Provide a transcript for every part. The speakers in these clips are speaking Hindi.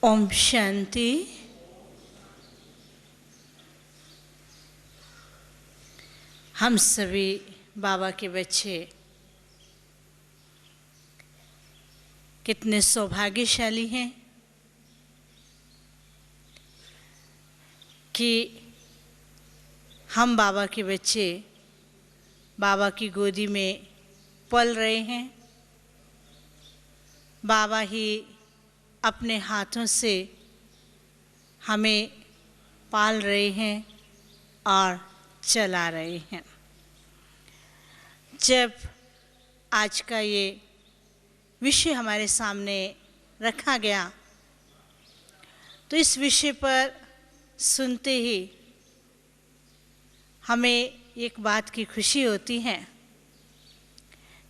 ओम शांति। हम सभी बाबा के बच्चे कितने सौभाग्यशाली हैं कि हम बाबा के बच्चे बाबा की गोदी में पल रहे हैं। बाबा ही अपने हाथों से हमें पाल रहे हैं और चला रहे हैं। जब आज का ये विषय हमारे सामने रखा गया तो इस विषय पर सुनते ही हमें एक बात की खुशी होती है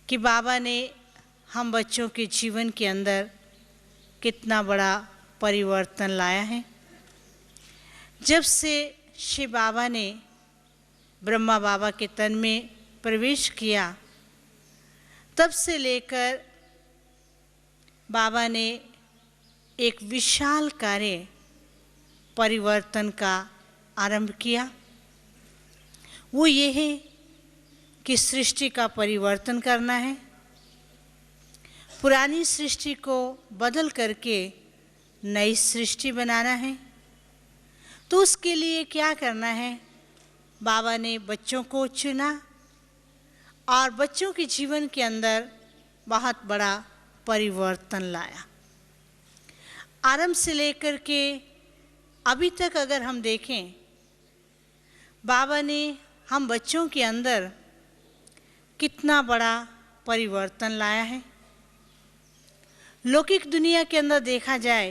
कि बाबा ने हम बच्चों के जीवन के अंदर कितना बड़ा परिवर्तन लाया है। जब से शिव बाबा ने ब्रह्मा बाबा के तन में प्रवेश किया तब से लेकर बाबा ने एक विशाल कार्य परिवर्तन का आरंभ किया। वो ये है कि सृष्टि का परिवर्तन करना है, पुरानी सृष्टि को बदल करके नई सृष्टि बनाना है। तो उसके लिए क्या करना है? बाबा ने बच्चों को चुना और बच्चों के जीवन के अंदर बहुत बड़ा परिवर्तन लाया। आरंभ से लेकर के अभी तक अगर हम देखें, बाबा ने हम बच्चों के अंदर कितना बड़ा परिवर्तन लाया है। लौकिक दुनिया के अंदर देखा जाए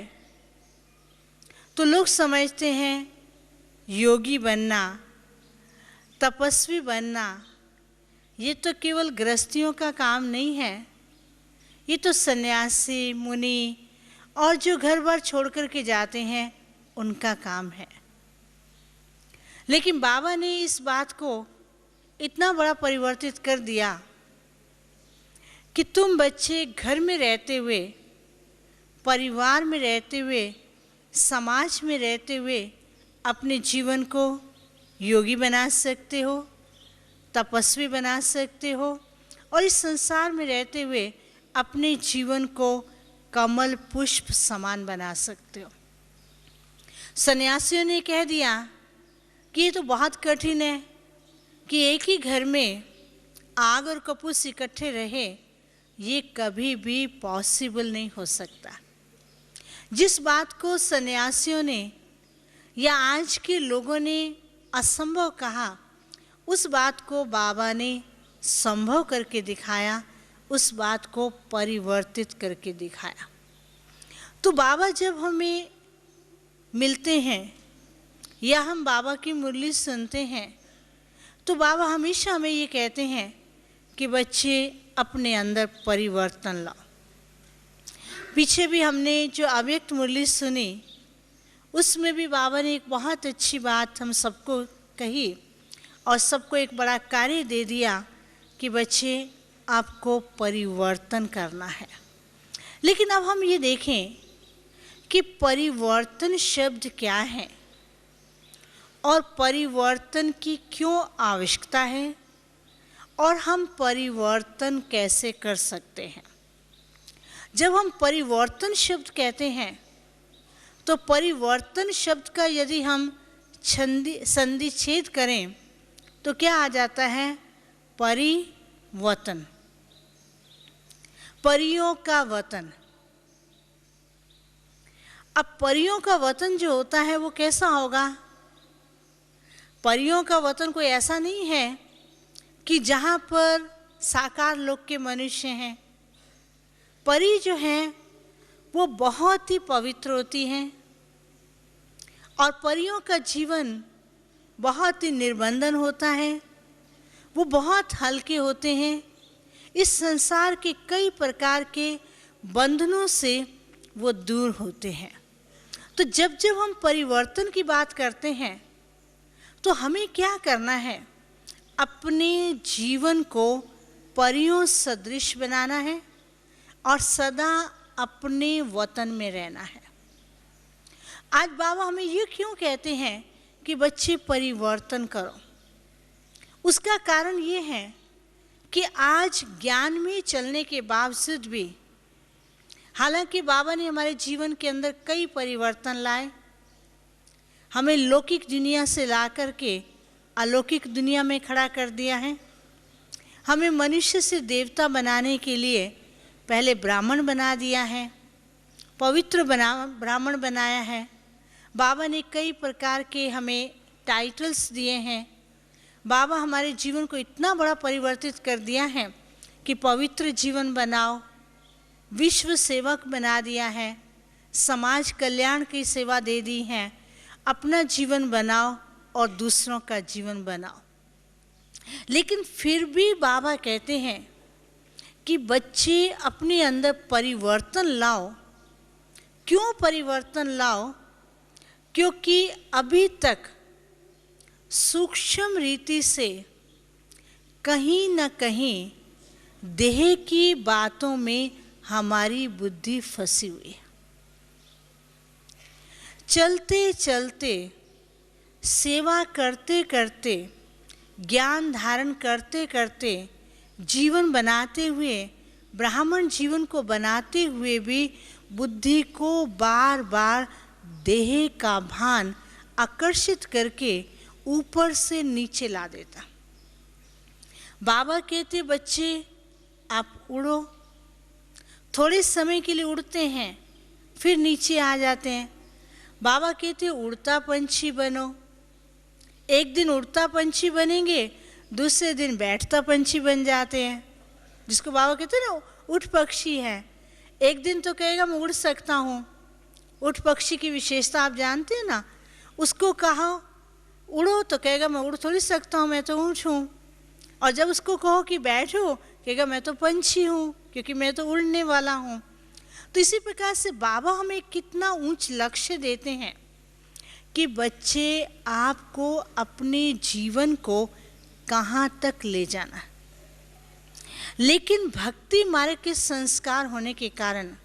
तो लोग समझते हैं योगी बनना, तपस्वी बनना ये तो केवल गृहस्थियों का काम नहीं है, ये तो सन्यासी, मुनि और जो घर बार छोड़ कर के जाते हैं उनका काम है। लेकिन बाबा ने इस बात को इतना बड़ा परिवर्तित कर दिया कि तुम बच्चे घर में रहते हुए, परिवार में रहते हुए, समाज में रहते हुए अपने जीवन को योगी बना सकते हो, तपस्वी बना सकते हो और इस संसार में रहते हुए अपने जीवन को कमल पुष्प समान बना सकते हो। सन्यासियों ने कह दिया कि ये तो बहुत कठिन है कि एक ही घर में आग और कपूस इकट्ठे रहे, ये कभी भी पॉसिबल नहीं हो सकता। जिस बात को सन्यासियों ने या आज के लोगों ने असंभव कहा, उस बात को बाबा ने संभव करके दिखाया, उस बात को परिवर्तित करके दिखाया। तो बाबा जब हमें मिलते हैं या हम बाबा की मुरली सुनते हैं तो बाबा हमेशा हमें ये कहते हैं कि बच्चे अपने अंदर परिवर्तन लाओ। पीछे भी हमने जो अव्यक्त मुरली सुनी उसमें भी बाबा ने एक बहुत अच्छी बात हम सबको कही और सबको एक बड़ा कार्य दे दिया कि बच्चे आपको परिवर्तन करना है। लेकिन अब हम ये देखें कि परिवर्तन शब्द क्या है और परिवर्तन की क्यों आवश्यकता है और हम परिवर्तन कैसे कर सकते हैं। जब हम परिवर्तन शब्द कहते हैं तो परिवर्तन शब्द का यदि हम संधि छेद करें तो क्या आ जाता है? परिवतन, परियों का वतन। अब परियों का वतन जो होता है वो कैसा होगा? परियों का वतन कोई ऐसा नहीं है कि जहाँ पर साकार लोक के मनुष्य हैं। परी जो हैं वो बहुत ही पवित्र होती हैं और परियों का जीवन बहुत ही निर्बंधन होता है, वो बहुत हल्के होते हैं। इस संसार के कई प्रकार के बंधनों से वो दूर होते हैं। तो जब जब हम परिवर्तन की बात करते हैं तो हमें क्या करना है? अपने जीवन को परियों सदृश बनाना है और सदा अपने वतन में रहना है। आज बाबा हमें ये क्यों कहते हैं कि बच्चे परिवर्तन करो? उसका कारण ये है कि आज ज्ञान में चलने के बावजूद भी, हालांकि बाबा ने हमारे जीवन के अंदर कई परिवर्तन लाए, हमें लौकिक दुनिया से ला करके अलौकिक दुनिया में खड़ा कर दिया है। हमें मनुष्य से देवता बनाने के लिए पहले ब्राह्मण बना दिया है, पवित्र ब्राह्मण बनाया है। बाबा ने कई प्रकार के हमें टाइटल्स दिए हैं। बाबा हमारे जीवन को इतना बड़ा परिवर्तित कर दिया है कि पवित्र जीवन बनाओ, विश्व सेवक बना दिया है, समाज कल्याण की सेवा दे दी है, अपना जीवन बनाओ और दूसरों का जीवन बनाओ। लेकिन फिर भी बाबा कहते हैं कि बच्चे अपने अंदर परिवर्तन लाओ। क्यों परिवर्तन लाओ? क्योंकि अभी तक सूक्ष्म रीति से कहीं न कहीं देह की बातों में हमारी बुद्धि फंसी हुई है। चलते चलते, सेवा करते करते, ज्ञान धारण करते करते, जीवन बनाते हुए, ब्राह्मण जीवन को बनाते हुए भी बुद्धि को बार बार देह का भान आकर्षित करके ऊपर से नीचे ला देता। बाबा कहते बच्चे आप उड़ो। थोड़े समय के लिए उड़ते हैं, फिर नीचे आ जाते हैं। बाबा कहते उड़ता पंछी बनो। एक दिन उड़ता पंछी बनेंगे, दूसरे दिन बैठता पंछी बन जाते हैं, जिसको बाबा कहते हैं ना उठ पक्षी है। एक दिन तो कहेगा मैं उड़ सकता हूँ। उठ पक्षी की विशेषता आप जानते हैं ना। उसको कहो उड़ो तो कहेगा मैं उड़ थोड़ी सकता हूँ, मैं तो ऊँट हूँ। और जब उसको कहो कि बैठो, कहेगा मैं तो पंछी हूँ, क्योंकि मैं तो उड़ने वाला हूँ। तो इसी प्रकार से बाबा हमें कितना ऊंच लक्ष्य देते हैं कि बच्चे आपको अपने जीवन को कहाँ तक ले जाना। लेकिन भक्ति मार्ग के संस्कार होने के कारण,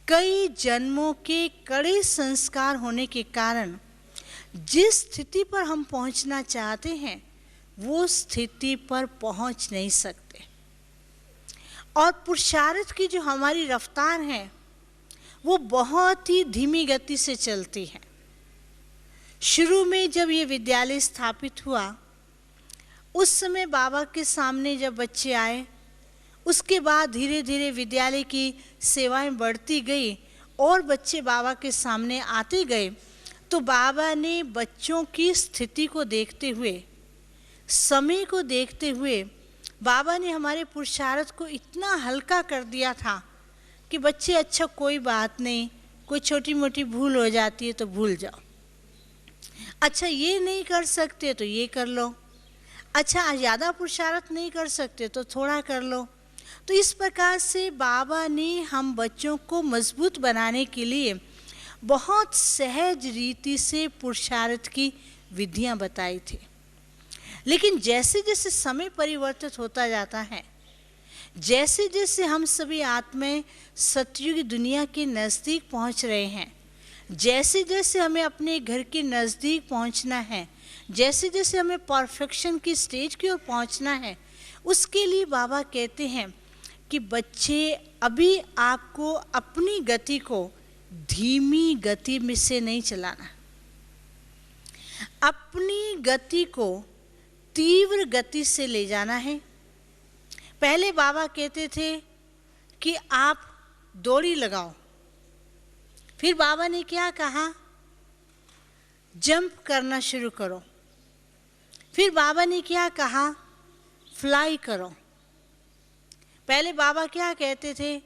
कई जन्मों के कड़े संस्कार होने के कारण, जिस स्थिति पर हम पहुंचना चाहते हैं वो स्थिति पर पहुंच नहीं सकते। और पुरुषार्थ की जो हमारी रफ्तार है वो बहुत ही धीमी गति से चलती है। शुरू में जब ये विद्यालय स्थापित हुआ, उस समय बाबा के सामने जब बच्चे आए, उसके बाद धीरे धीरे विद्यालय की सेवाएं बढ़ती गई और बच्चे बाबा के सामने आते गए, तो बाबा ने बच्चों की स्थिति को देखते हुए, समय को देखते हुए, बाबा ने हमारे पुरुषार्थ को इतना हल्का कर दिया था कि बच्चे अच्छा कोई बात नहीं, कोई छोटी मोटी भूल हो जाती है तो भूल जाओ, अच्छा ये नहीं कर सकते तो ये कर लो, अच्छा ज़्यादा पुरुषार्थ नहीं कर सकते तो थोड़ा कर लो। तो इस प्रकार से बाबा ने हम बच्चों को मजबूत बनाने के लिए बहुत सहज रीति से पुरुषार्थ की विधियां बताई थी। लेकिन जैसे जैसे समय परिवर्तित होता जाता है, जैसे जैसे हम सभी आत्माएं सतयुग दुनिया के नज़दीक पहुंच रहे हैं, जैसे जैसे हमें अपने घर के नज़दीक पहुंचना है, जैसे जैसे हमें परफेक्शन की स्टेज की ओर पहुंचना है, उसके लिए बाबा कहते हैं कि बच्चे अभी आपको अपनी गति को धीमी गति में से नहीं चलाना, अपनी गति को तीव्र गति से ले जाना है। पहले बाबा कहते थे कि आप दौड़ी लगाओ, फिर बाबा ने क्या कहा, जंप करना शुरू करो, फिर बाबा ने क्या कहा, फ्लाई करो। पहले बाबा क्या कहते थे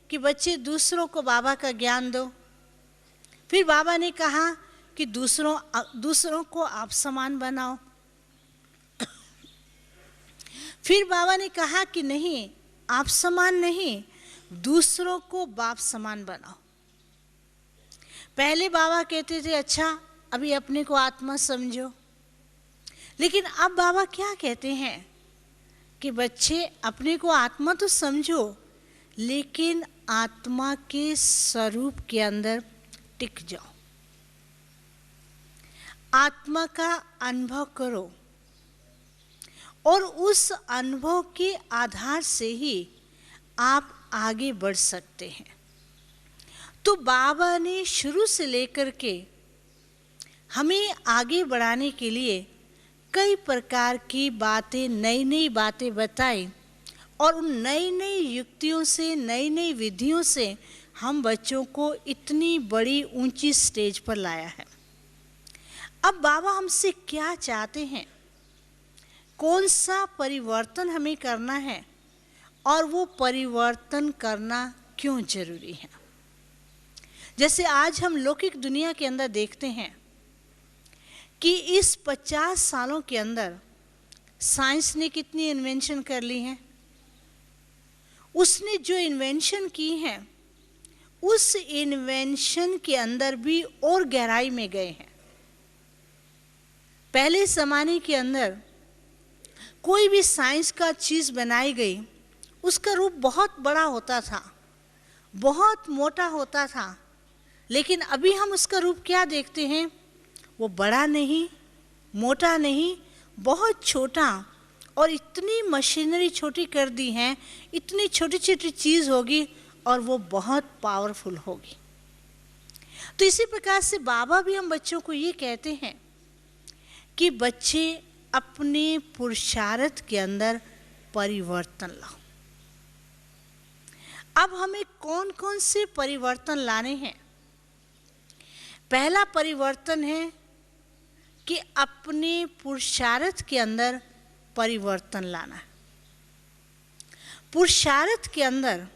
कि बच्चे दूसरों को बाबा का ज्ञान दो, फिर बाबा ने कहा कि दूसरों को आप समान बनाओ, फिर बाबा ने कहा कि नहीं, आप समान नहीं, दूसरों को बाप समान बनाओ। पहले बाबा कहते थे अच्छा अभी अपने को आत्मा समझो, लेकिन अब बाबा क्या कहते हैं कि बच्चे अपने को आत्मा तो समझो, लेकिन आत्मा के स्वरूप के अंदर टिक जाओ। आत्मा का अनुभव करो और उस अनुभव के आधार से ही आप आगे बढ़ सकते हैं। तो बाबा ने शुरू से लेकर के हमें आगे बढ़ाने के लिए कई प्रकार की बातें, नई नई बातें बताई और उन नई नई युक्तियों से, नई नई विधियों से हम बच्चों को इतनी बड़ी ऊंची स्टेज पर लाया है। अब बाबा हमसे क्या चाहते हैं, कौन सा परिवर्तन हमें करना है और वो परिवर्तन करना क्यों जरूरी है। जैसे आज हम लौकिक दुनिया के अंदर देखते हैं कि इस 50 सालों के अंदर साइंस ने कितनी इन्वेंशन कर ली हैं। उसने जो इन्वेंशन की हैं उस इन्वेंशन के अंदर भी और गहराई में गए हैं। पहले ज़माने के अंदर कोई भी साइंस का चीज़ बनाई गई, उसका रूप बहुत बड़ा होता था, बहुत मोटा होता था। लेकिन अभी हम उसका रूप क्या देखते हैं, वो बड़ा नहीं, मोटा नहीं, बहुत छोटा, और इतनी मशीनरी छोटी कर दी है, इतनी छोटी छोटी चीज़ होगी और वो बहुत पावरफुल होगी। तो इसी प्रकार से बाबा भी हम बच्चों को ये कहते हैं कि बच्चे अपने पुरुषार्थ के अंदर परिवर्तन लाओ। अब हमें कौन कौन से परिवर्तन लाने हैं। पहला परिवर्तन है कि अपने पुरुषार्थ के अंदर परिवर्तन लाना है। पुरुषार्थ के अंदर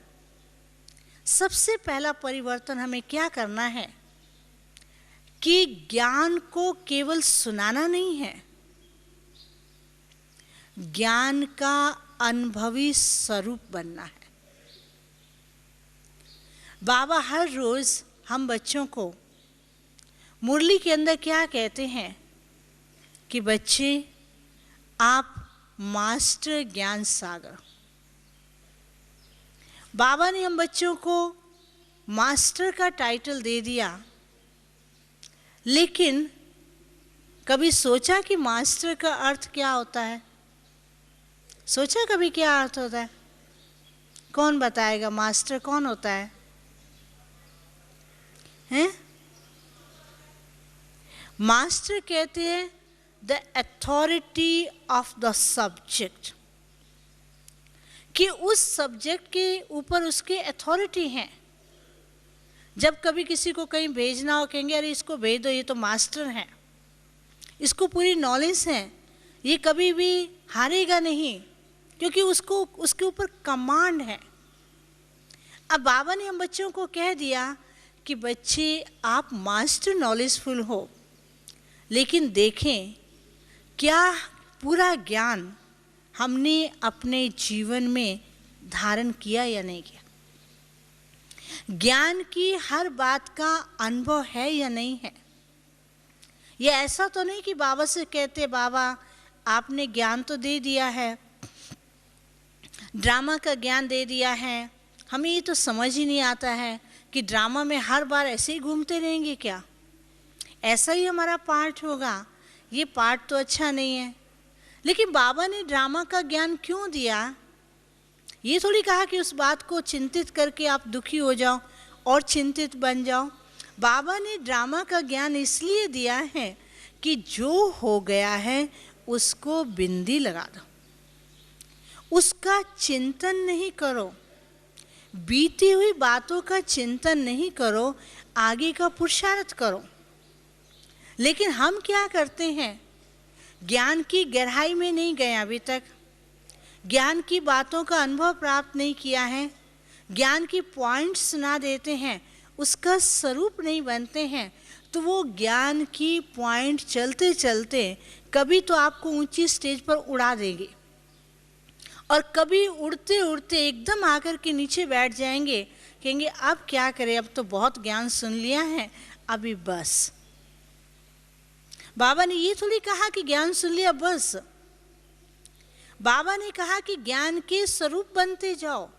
सबसे पहला परिवर्तन हमें क्या करना है कि ज्ञान को केवल सुनाना नहीं है, ज्ञान का अनुभवी स्वरूप बनना है। बाबा हर रोज हम बच्चों को मुरली के अंदर क्या कहते हैं कि बच्चे आप मास्टर ज्ञान सागर। बाबा ने हम बच्चों को मास्टर का टाइटल दे दिया, लेकिन कभी सोचा कि मास्टर का अर्थ क्या होता है? सोचा कभी क्या अर्थ होता है? कौन बताएगा मास्टर कौन होता है? हैं? मास्टर कहते हैं the authority of the subject, कि उस सब्जेक्ट के ऊपर उसके अथॉरिटी हैं। जब कभी किसी को कहीं भेजना हो, कहेंगे अरे इसको भेज दो, ये तो मास्टर हैं, इसको पूरी नॉलेज है, ये कभी भी हारेगा नहीं, क्योंकि उसको उसके ऊपर कमांड है। अब बाबा ने हम बच्चों को कह दिया कि बच्चे आप मास्टर नॉलेजफुल हो, लेकिन देखें क्या पूरा ज्ञान हमने अपने जीवन में धारण किया या नहीं किया। ज्ञान की हर बात का अनुभव है या नहीं है। ये ऐसा तो नहीं कि बाबा से कहते बाबा आपने ज्ञान तो दे दिया है, ड्रामा का ज्ञान दे दिया है, हमें ये तो समझ ही नहीं आता है कि ड्रामा में हर बार ऐसे ही घूमते रहेंगे क्या, ऐसा ही हमारा पार्ट होगा, ये पार्ट तो अच्छा नहीं है। लेकिन बाबा ने ड्रामा का ज्ञान क्यों दिया? ये थोड़ी कहा कि उस बात को चिंतित करके आप दुखी हो जाओ और चिंतित बन जाओ। बाबा ने ड्रामा का ज्ञान इसलिए दिया है कि जो हो गया है उसको बिंदी लगा दो, उसका चिंतन नहीं करो, बीती हुई बातों का चिंतन नहीं करो, आगे का पुरुषार्थ करो। लेकिन हम क्या करते हैं, ज्ञान की गहराई में नहीं गए अभी तक, ज्ञान की बातों का अनुभव प्राप्त नहीं किया है, ज्ञान की पॉइंट सुना देते हैं, उसका स्वरूप नहीं बनते हैं, तो वो ज्ञान की पॉइंट चलते चलते कभी तो आपको ऊंची स्टेज पर उड़ा देंगे और कभी उड़ते उड़ते एकदम आकर के नीचे बैठ जाएंगे, कहेंगे अब क्या करें, अब तो बहुत ज्ञान सुन लिया है, अभी बस। बाबा ने ये थोड़ी कहा कि ज्ञान सुन लिया बस, बाबा ने कहा कि ज्ञान के स्वरूप बनते जाओ,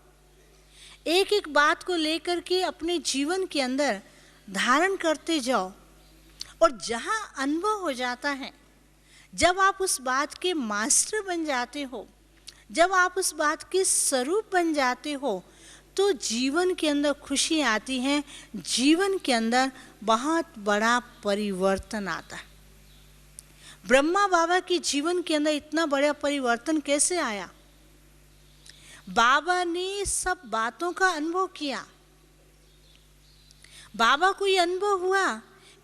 एक एक बात को लेकर के अपने जीवन के अंदर धारण करते जाओ, और जहाँ अनुभव हो जाता है, जब आप उस बात के मास्टर बन जाते हो, जब आप उस बात के स्वरूप बन जाते हो, तो जीवन के अंदर खुशी आती है, जीवन के अंदर बहुत बड़ा परिवर्तन आता है। ब्रह्मा बाबा के जीवन के अंदर इतना बड़ा परिवर्तन कैसे आया? बाबा ने सब बातों का अनुभव किया। बाबा को ये अनुभव हुआ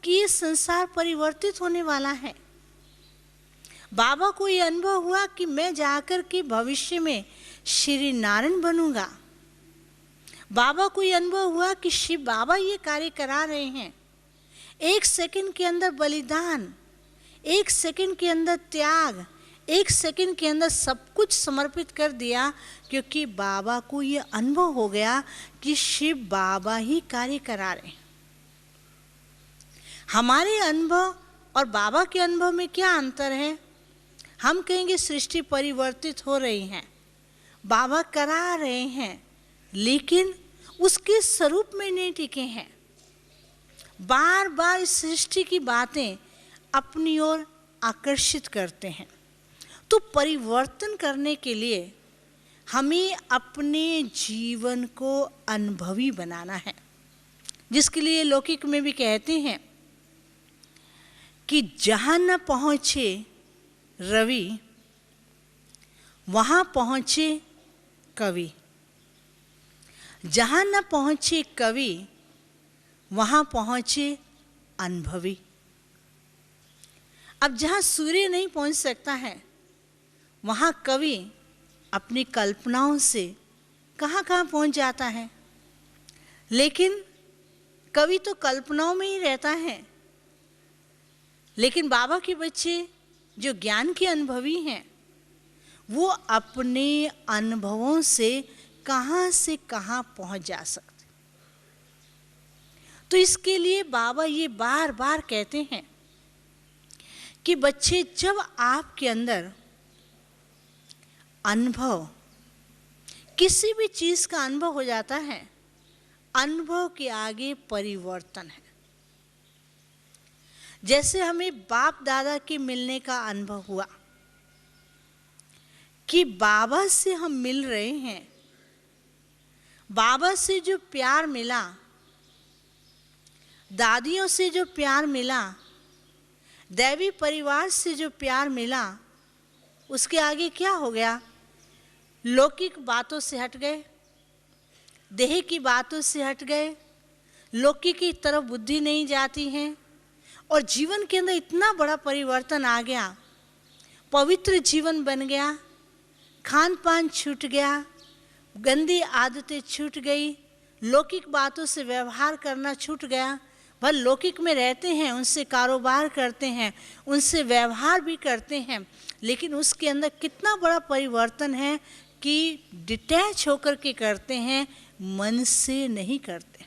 कि ये संसार परिवर्तित होने वाला है। बाबा को ये अनुभव हुआ कि मैं जाकर के भविष्य में श्री नारायण बनूंगा। बाबा को ये अनुभव हुआ कि शिव बाबा ये कार्य करा रहे हैं। एक सेकंड के अंदर बलिदान, एक सेकंड के अंदर त्याग, एक सेकंड के अंदर सब कुछ समर्पित कर दिया, क्योंकि बाबा को ये अनुभव हो गया कि शिव बाबा ही कार्य करा रहे हैं। हमारे अनुभव और बाबा के अनुभव में क्या अंतर है? हम कहेंगे सृष्टि परिवर्तित हो रही है, बाबा करा रहे हैं, लेकिन उसके स्वरूप में नहीं टिके हैं। बार बार इस सृष्टि की बातें अपनी ओर आकर्षित करते हैं। तो परिवर्तन करने के लिए हमें अपने जीवन को अनुभवी बनाना है, जिसके लिए लौकिक में भी कहते हैं कि जहाँ न पहुँचे रवि वहाँ पहुँचे कवि, जहाँ न पहुँचे कवि वहाँ पहुँचे अनुभवी। अब जहाँ सूर्य नहीं पहुँच सकता है, वहाँ कवि अपनी कल्पनाओं से कहाँ कहाँ पहुँच जाता है। लेकिन कवि तो कल्पनाओं में ही रहता है, लेकिन बाबा के बच्चे जो ज्ञान के अनुभवी हैं, वो अपने अनुभवों से कहाँ पहुँच जा सकते। तो इसके लिए बाबा ये बार बार कहते हैं कि बच्चे, जब आपके अंदर अनुभव, किसी भी चीज़ का अनुभव हो जाता है, अनुभव के आगे परिवर्तन है। जैसे हमें बाप दादा के मिलने का अनुभव हुआ कि बाबा से हम मिल रहे हैं, बाबा से जो प्यार मिला, दादियों से जो प्यार मिला, दैवी परिवार से जो प्यार मिला, उसके आगे क्या हो गया? लौकिक बातों से हट गए, देह की बातों से हट गए, लौकिक की तरफ बुद्धि नहीं जाती है, और जीवन के अंदर इतना बड़ा परिवर्तन आ गया। पवित्र जीवन बन गया, खान पान छूट गया, गंदी आदतें छूट गई, लौकिक बातों से व्यवहार करना छूट गया। वह लौकिक में रहते हैं, उनसे कारोबार करते हैं, उनसे व्यवहार भी करते हैं, लेकिन उसके अंदर कितना बड़ा परिवर्तन है कि डिटैच होकर के करते हैं, मन से नहीं करते।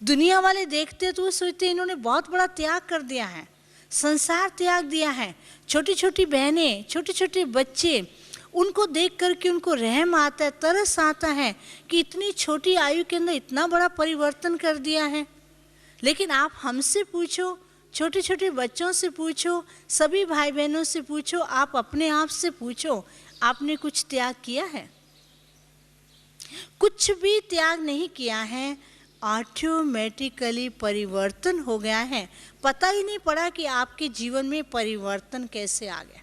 दुनिया वाले देखते तो वो सोचते इन्होंने बहुत बड़ा त्याग कर दिया है, संसार त्याग दिया है। छोटी छोटी बहनें, छोटे छोटे बच्चे, उनको देख करके उनको रहम आता है, तरस आता है कि इतनी छोटी आयु के अंदर इतना बड़ा परिवर्तन कर दिया है। लेकिन आप हमसे पूछो, छोटे छोटे बच्चों से पूछो, सभी भाई बहनों से पूछो, आप अपने आप से पूछो, आपने कुछ त्याग किया है? कुछ भी त्याग नहीं किया है, ऑटोमेटिकली परिवर्तन हो गया है। पता ही नहीं पड़ा कि आपके जीवन में परिवर्तन कैसे आ गया।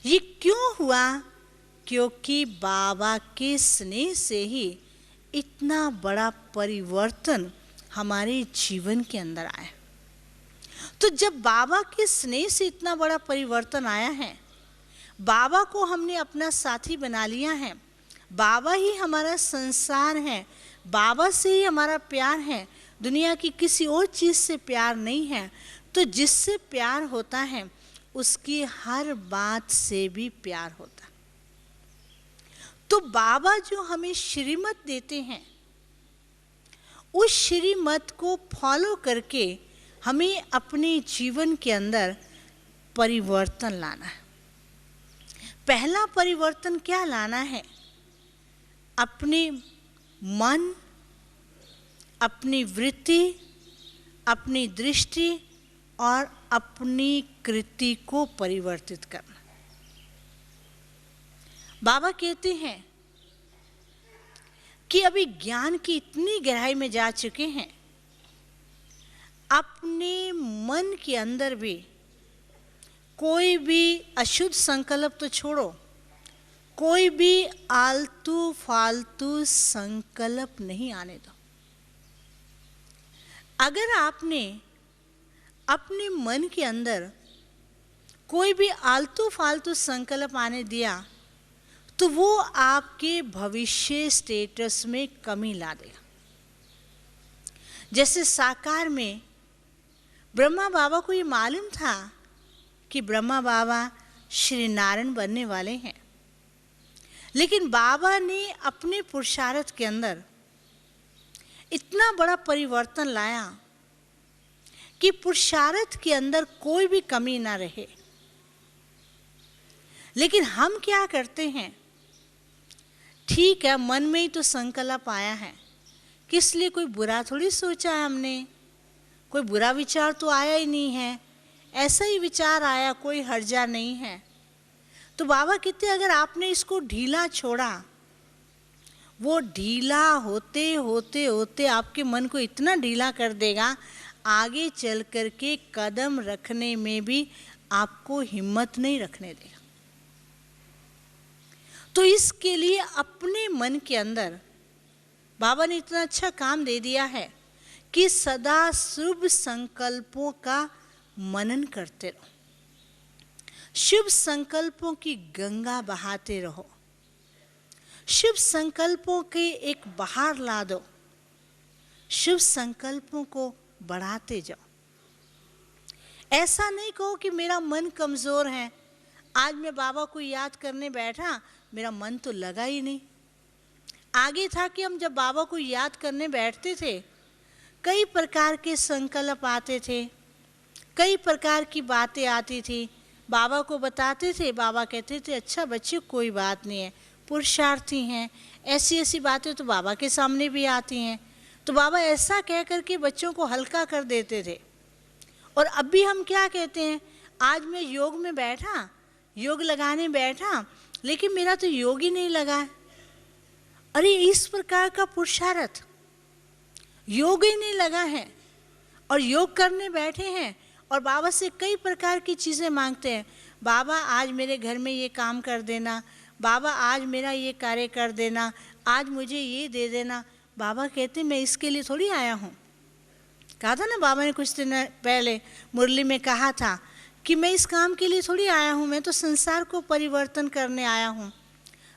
ये क्यों हुआ? क्योंकि बाबा के स्नेह से ही इतना बड़ा परिवर्तन हमारे जीवन के अंदर आया। तो जब बाबा के स्नेह से इतना बड़ा परिवर्तन आया है, बाबा को हमने अपना साथी बना लिया है, बाबा ही हमारा संसार है, बाबा से ही हमारा प्यार है, दुनिया की किसी और चीज़ से प्यार नहीं है। तो जिससे प्यार होता है उसकी हर बात से भी प्यार होता है। तो बाबा जो हमें श्रीमत देते हैं, उस श्रीमत को फॉलो करके हमें अपने जीवन के अंदर परिवर्तन लाना है। पहला परिवर्तन क्या लाना है? अपने मन, अपनी वृत्ति, अपनी दृष्टि और अपनी कृति को परिवर्तित करना। बाबा कहते हैं कि अभी ज्ञान की इतनी गहराई में जा चुके हैं, अपने मन के अंदर भी कोई भी अशुद्ध संकल्प तो छोड़ो, कोई भी आलतू फालतू संकल्प नहीं आने दो। अगर आपने अपने मन के अंदर कोई भी आलतू फालतू संकल्प आने दिया तो वो आपके भविष्य स्टेटस में कमी ला देगा। जैसे साकार में ब्रह्मा बाबा को ये मालूम था कि ब्रह्मा बाबा श्री नारायण बनने वाले हैं, लेकिन बाबा ने अपने पुरुषार्थ के अंदर इतना बड़ा परिवर्तन लाया कि पुरुषार्थ के अंदर कोई भी कमी ना रहे। लेकिन हम क्या करते हैं, ठीक है मन में ही तो संकल्प आया है, किस लिए कोई बुरा थोड़ी सोचा है हमने, कोई बुरा विचार तो आया ही नहीं है, ऐसा ही विचार आया, कोई हर्जा नहीं है। तो बाबा कहते अगर आपने इसको ढीला छोड़ा, वो ढीला होते होते होते आपके मन को इतना ढीला कर देगा, आगे चल कर के कदम रखने में भी आपको हिम्मत नहीं रखने देगा। तो इसके लिए अपने मन के अंदर बाबा ने इतना अच्छा काम दे दिया है कि सदा शुभ संकल्पों का मनन करते रहो, शुभ संकल्पों की गंगा बहाते रहो, शुभ संकल्पों के एक बहार ला दो, शुभ संकल्पों को बढ़ाते जाओ। ऐसा नहीं कहो कि मेरा मन कमजोर है, आज मैं बाबा को याद करने बैठा, मेरा मन तो लगा ही नहीं। आगे था कि हम जब बाबा को याद करने बैठते थे, कई प्रकार के संकल्प आते थे, कई प्रकार की बातें आती थी, बाबा को बताते थे, बाबा कहते थे अच्छा बच्चे कोई बात नहीं है, पुरुषार्थी हैं, ऐसी ऐसी बातें तो बाबा के सामने भी आती हैं। तो बाबा ऐसा कह करके बच्चों को हल्का कर देते थे। और अब भी हम क्या कहते हैं, आज मैं योग में बैठा, योग लगाने बैठा, लेकिन मेरा तो योग ही नहीं लगा। अरे इस प्रकार का पुरुषार्थ, योग ही नहीं लगा है और योग करने बैठे हैं और बाबा से कई प्रकार की चीज़ें मांगते हैं, बाबा आज मेरे घर में ये काम कर देना, बाबा आज मेरा ये कार्य कर देना, आज मुझे ये दे देना। बाबा कहते मैं इसके लिए थोड़ी आया हूँ। कहा था ना बाबा ने कुछ दिन पहले मुरली में कहा था कि मैं इस काम के लिए थोड़ी आया हूँ, मैं तो संसार को परिवर्तन करने आया हूँ,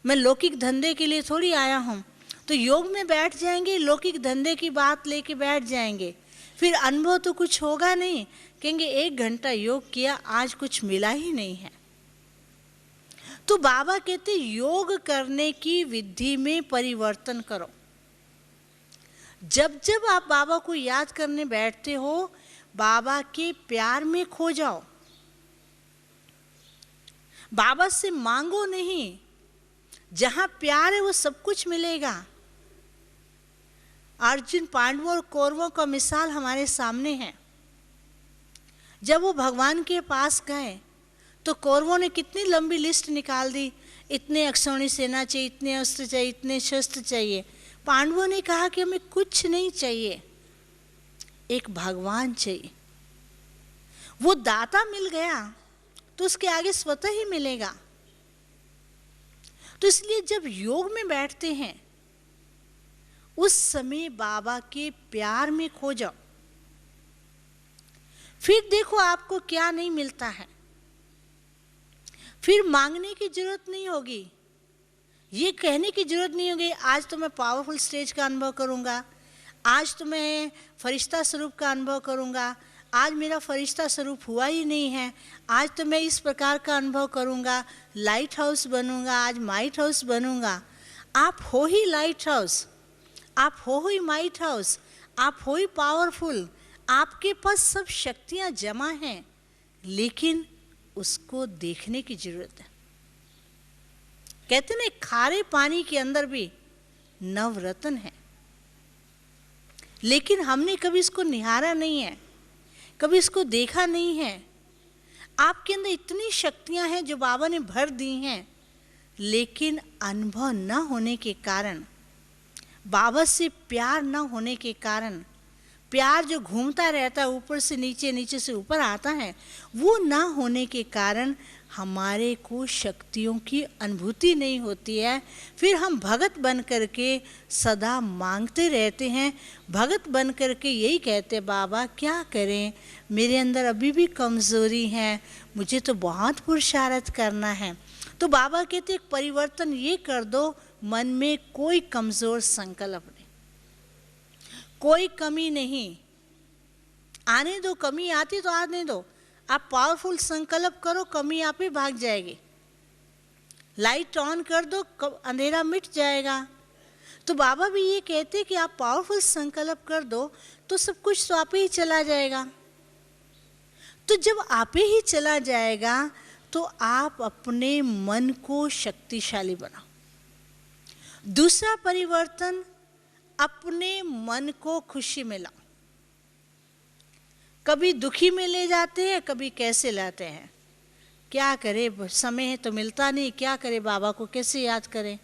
मैं लौकिक धंधे के लिए थोड़ी आया हूँ। तो योग में बैठ जाएंगे, लौकिक धंधे की बात लेके बैठ जाएंगे, फिर अनुभव तो कुछ होगा नहीं, कहेंगे 1 घंटा योग किया, आज कुछ मिला ही नहीं है। तो बाबा कहते योग करने की विधि में परिवर्तन करो। जब जब आप बाबा को याद करने बैठते हो, बाबा के प्यार में खो जाओ, बाबा से मांगो नहीं, जहां प्यार है वो सब कुछ मिलेगा। अर्जुन पांडवों और कौरवों का मिसाल हमारे सामने है। जब वो भगवान के पास गए तो कौरवों ने कितनी लंबी लिस्ट निकाल दी, इतने अक्षौणी सेना चाहिए, इतने अस्त्र चाहिए, इतने शस्त्र चाहिए। पांडवों ने कहा कि हमें कुछ नहीं चाहिए, एक भगवान चाहिए। वो दाता मिल गया तो उसके आगे स्वतः ही मिलेगा। तो इसलिए जब योग में बैठते हैं उस समय बाबा के प्यार में खो जाओ, फिर देखो आपको क्या नहीं मिलता है, फिर मांगने की जरूरत नहीं होगी, ये कहने की जरूरत नहीं होगी आज तो मैं पावरफुल स्टेज का अनुभव करूंगा, आज तो मैं फरिश्ता स्वरूप का अनुभव करूंगा, आज मेरा फरिश्ता स्वरूप हुआ ही नहीं है, आज तो मैं इस प्रकार का अनुभव करूंगा, लाइट हाउस बनूंगा, आज माइट हाउस बनूंगा। आप हो ही लाइट हाउस, आप हो ही माइट हाउस, आप हो ही पावरफुल, आपके पास सब शक्तियां जमा हैं, लेकिन उसको देखने की जरूरत है। कहते ना खारे पानी के अंदर भी नवरत्न है, लेकिन हमने कभी इसको निहारा नहीं है, कभी इसको देखा नहीं है। आपके अंदर इतनी शक्तियां हैं जो बाबा ने भर दी हैं, लेकिन अनुभव न होने के कारण, बाबा से प्यार न होने के कारण, प्यार जो घूमता रहता है ऊपर से नीचे, नीचे से ऊपर आता है, वो ना होने के कारण हमारे को शक्तियों की अनुभूति नहीं होती है। फिर हम भगत बन करके सदा मांगते रहते हैं, भगत बन करके यही कहते, बाबा क्या करें, मेरे अंदर अभी भी कमज़ोरी है, मुझे तो बहुत पुरुषार्थ करना है। तो बाबा कहते एक परिवर्तन ये कर दो, मन में कोई कमज़ोर संकल्प नहीं, कोई कमी नहीं, आने दो, कमी आती तो आने दो। आप पावरफुल संकल्प करो, कमी आप ही भाग जाएगी। लाइट ऑन कर दो, अंधेरा मिट जाएगा। तो बाबा भी ये कहते कि आप पावरफुल संकल्प कर दो तो सब कुछ तो आप ही चला जाएगा। तो जब आप ही चला जाएगा तो आप अपने मन को शक्तिशाली बनाओ। दूसरा परिवर्तन, अपने मन को खुशी में लाओ। कभी दुखी में ले जाते हैं, कभी कैसे लाते हैं, क्या करें, समय है तो मिलता नहीं, क्या करें, बाबा को कैसे याद करें।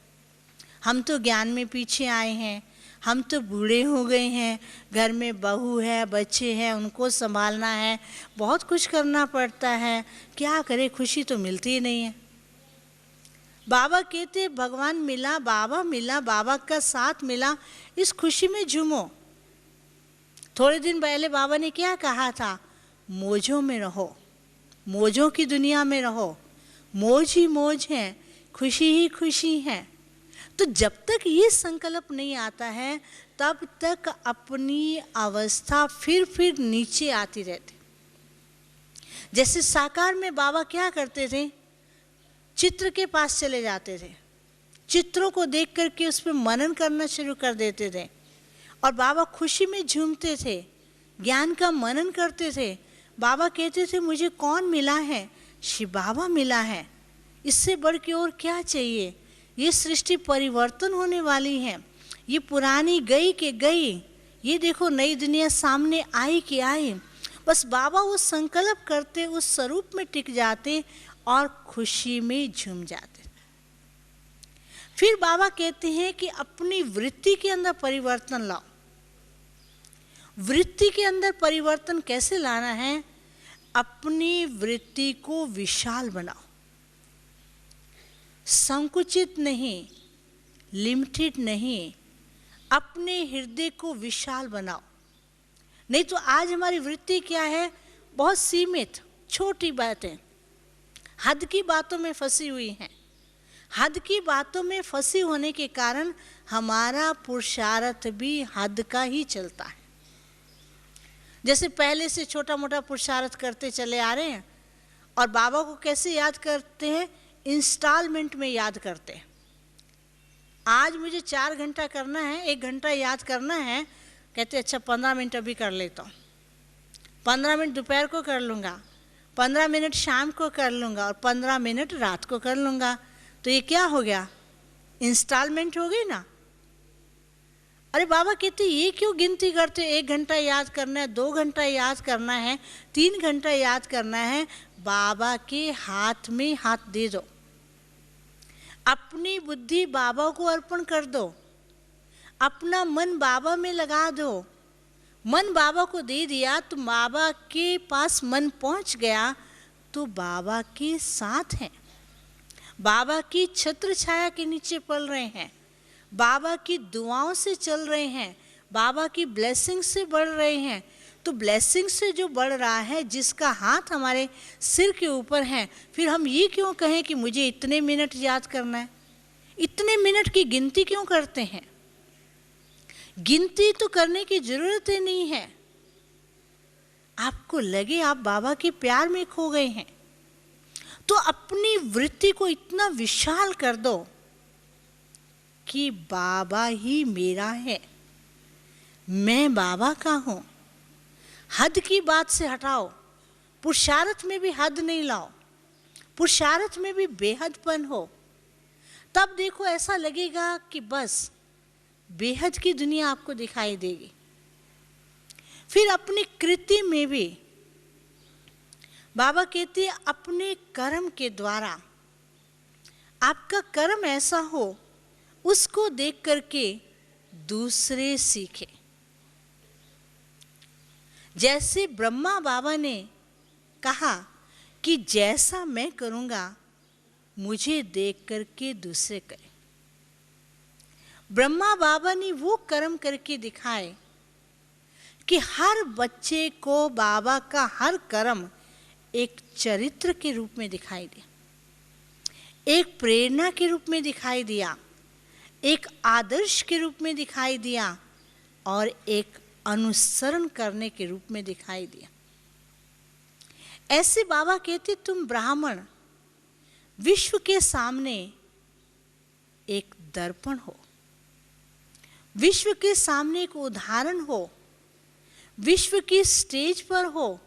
हम तो ज्ञान में पीछे आए हैं, हम तो बूढ़े हो गए हैं, घर में बहू है, बच्चे हैं, उनको संभालना है, बहुत कुछ करना पड़ता है, क्या करें, खुशी तो मिलती ही नहीं है। बाबा कहते भगवान मिला, बाबा मिला, बाबा का साथ मिला, इस खुशी में झूमो। थोड़े दिन पहले बाबा ने क्या कहा था, मौजों में रहो, मौजों की दुनिया में रहो, मौज ही मौज है, खुशी ही खुशी है। तो जब तक ये संकल्प नहीं आता है तब तक अपनी अवस्था फिर नीचे आती रहती। जैसे साकार में बाबा क्या करते थे, चित्र के पास चले जाते थे, चित्रों को देख करके उस पर मनन करना शुरू कर देते थे और बाबा खुशी में झूमते थे, ज्ञान का मनन करते थे। बाबा कहते थे मुझे कौन मिला है, शिव बाबा मिला है, इससे बढ़ के और क्या चाहिए। ये सृष्टि परिवर्तन होने वाली है, ये पुरानी गई के गई, ये देखो नई दुनिया सामने आई कि आई। बस बाबा वो संकल्प करते, उस स्वरूप में टिक जाते और खुशी में झूम जाते। फिर बाबा कहते हैं कि अपनी वृत्ति के अंदर परिवर्तन लाओ। वृत्ति के अंदर परिवर्तन कैसे लाना है, अपनी वृत्ति को विशाल बनाओ, संकुचित नहीं, लिमिटेड नहीं, अपने हृदय को विशाल बनाओ। नहीं तो आज हमारी वृत्ति क्या है, बहुत सीमित, छोटी बातें, हद की बातों में फंसी हुई हैं। हद की बातों में फंसी होने के कारण हमारा पुरुषार्थ भी हद का ही चलता है। जैसे पहले से छोटा मोटा पुरुषार्थ करते चले आ रहे हैं और बाबा को कैसे याद करते हैं, इंस्टॉलमेंट में याद करते हैं। आज मुझे 4 घंटा करना है, 1 घंटा याद करना है, कहते अच्छा 15 मिनट अभी कर लेता हूँ, 15 मिनट दोपहर को कर लूँगा, 15 मिनट शाम को कर लूँगा और 15 मिनट रात को कर लूँगा। तो ये क्या हो गया, इंस्टॉलमेंट हो गई ना। अरे बाबा कहते ये क्यों गिनती करते, 1 घंटा याद करना है, 2 घंटा याद करना है, 3 घंटा याद करना है। बाबा के हाथ में हाथ दे दो, अपनी बुद्धि बाबा को अर्पण कर दो, अपना मन बाबा में लगा दो। मन बाबा को दे दिया तो बाबा के पास मन पहुंच गया तो बाबा के साथ हैं, बाबा की छत्र छाया के नीचे पल रहे हैं, बाबा की दुआओं से चल रहे हैं, बाबा की ब्लेसिंग से बढ़ रहे हैं। तो ब्लेसिंग से जो बढ़ रहा है, जिसका हाथ हमारे सिर के ऊपर है, फिर हम ये क्यों कहें कि मुझे इतने मिनट याद करना है। इतने मिनट की गिनती क्यों करते हैं, गिनती तो करने की जरूरत ही नहीं है। आपको लगे आप बाबा के प्यार में खो गए हैं तो अपनी वृत्ति को इतना विशाल कर दो कि बाबा ही मेरा है, मैं बाबा का हूं। हद की बात से हटाओ, पुरुषार्थ में भी हद नहीं लाओ, पुरुषार्थ में भी बेहदपन हो। तब देखो ऐसा लगेगा कि बस बेहद की दुनिया आपको दिखाई देगी। फिर अपनी कृति में भी बाबा कहते हैं अपने कर्म के द्वारा आपका कर्म ऐसा हो उसको देख करके दूसरे सीखे। जैसे ब्रह्मा बाबा ने कहा कि जैसा मैं करूंगा मुझे देख करके दूसरे करें। ब्रह्मा बाबा ने वो कर्म करके दिखाए कि हर बच्चे को बाबा का हर कर्म एक चरित्र के रूप में दिखाई दिया, एक प्रेरणा के रूप में दिखाई दिया, एक आदर्श के रूप में दिखाई दिया और एक अनुसरण करने के रूप में दिखाई दिया। ऐसे बाबा कहते तुम ब्राह्मण विश्व के सामने एक दर्पण हो, विश्व के सामने एक उदाहरण हो, विश्व की स्टेज पर हो,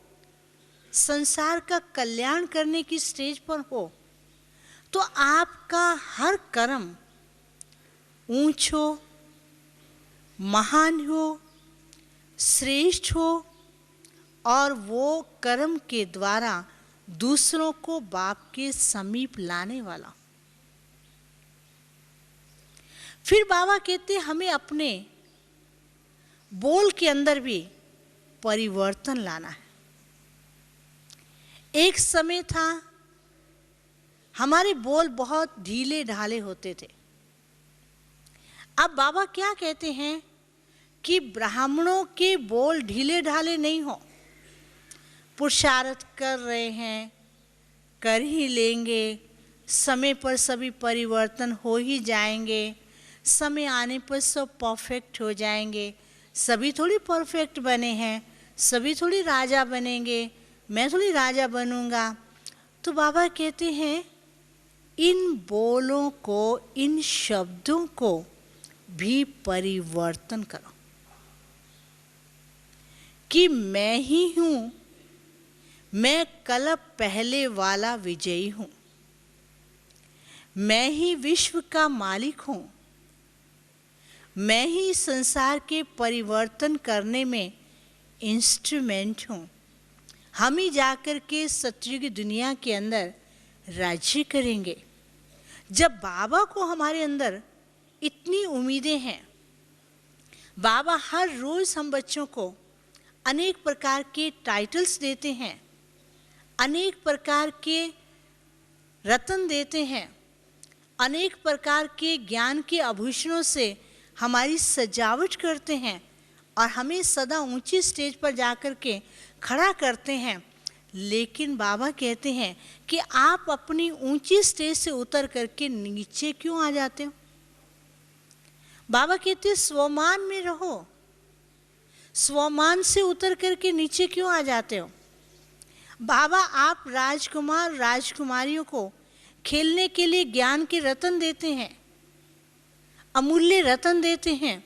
संसार का कल्याण करने की स्टेज पर हो, तो आपका हर कर्म ऊंच हो, महान हो, श्रेष्ठ हो और वो कर्म के द्वारा दूसरों को बाप के समीप लाने वाला। फिर बाबा कहते हमें अपने बोल के अंदर भी परिवर्तन लाना है। एक समय था हमारे बोल बहुत ढीले ढाले होते थे। अब बाबा क्या कहते हैं कि ब्राह्मणों के बोल ढीले ढाले नहीं हो, पुरुषार्थ कर रहे हैं, कर ही लेंगे, समय पर सभी परिवर्तन हो ही जाएंगे, समय आने पर सब परफेक्ट हो जाएंगे। सभी थोड़ी परफेक्ट बने हैं, सभी थोड़ी राजा बनेंगे, मैं थोड़ी राजा बनूंगा। तो बाबा कहते हैं इन बोलों को, इन शब्दों को भी परिवर्तन करो कि मैं ही हूं, मैं कल्प पहले वाला विजयी हूं, मैं ही विश्व का मालिक हूं, मैं ही संसार के परिवर्तन करने में इंस्ट्रूमेंट हूं। हम ही जाकर के सत्युग की दुनिया के अंदर राज्य करेंगे। जब बाबा को हमारे अंदर इतनी उम्मीदें हैं, बाबा हर रोज हम बच्चों को अनेक प्रकार के टाइटल्स देते हैं, अनेक प्रकार के रत्न देते हैं, अनेक प्रकार के ज्ञान के आभूषणों से हमारी सजावट करते हैं और हमें सदा ऊंची स्टेज पर जाकर के खड़ा करते हैं। लेकिन बाबा कहते हैं कि आप अपनी ऊंची स्टेज से उतर करके नीचे क्यों आ जाते हो? बाबा कहते हैं स्वमान में रहो, स्वमान से उतर करके नीचे क्यों आ जाते हो? बाबा आप राजकुमार राजकुमारियों को खेलने के लिए ज्ञान के रत्न देते हैं, अमूल्य रत्न देते हैं,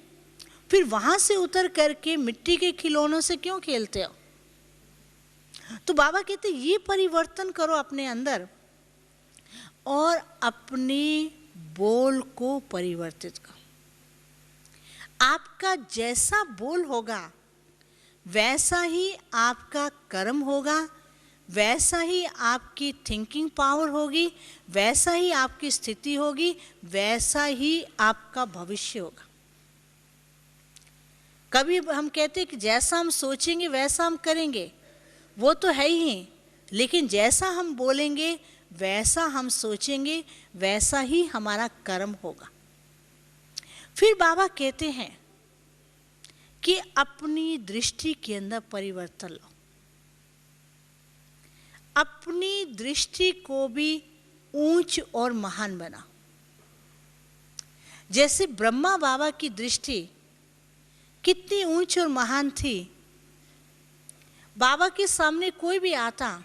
फिर वहां से उतर करके मिट्टी के खिलौनों से क्यों खेलते हो? तो बाबा कहते ये परिवर्तन करो अपने अंदर और अपने बोल को परिवर्तित करो। आपका जैसा बोल होगा वैसा ही आपका कर्म होगा, वैसा ही आपकी थिंकिंग पावर होगी, वैसा ही आपकी स्थिति होगी, वैसा ही आपका भविष्य होगा। कभी हम कहते हैं कि जैसा हम सोचेंगे वैसा हम करेंगे, वो तो है ही, लेकिन जैसा हम बोलेंगे वैसा हम सोचेंगे वैसा ही हमारा कर्म होगा। फिर बाबा कहते हैं कि अपनी दृष्टि के अंदर परिवर्तन लो, अपनी दृष्टि को भी ऊंच और महान बना। जैसे ब्रह्मा बाबा की दृष्टि कितनी ऊंच और महान थी, बाबा के सामने कोई भी आता,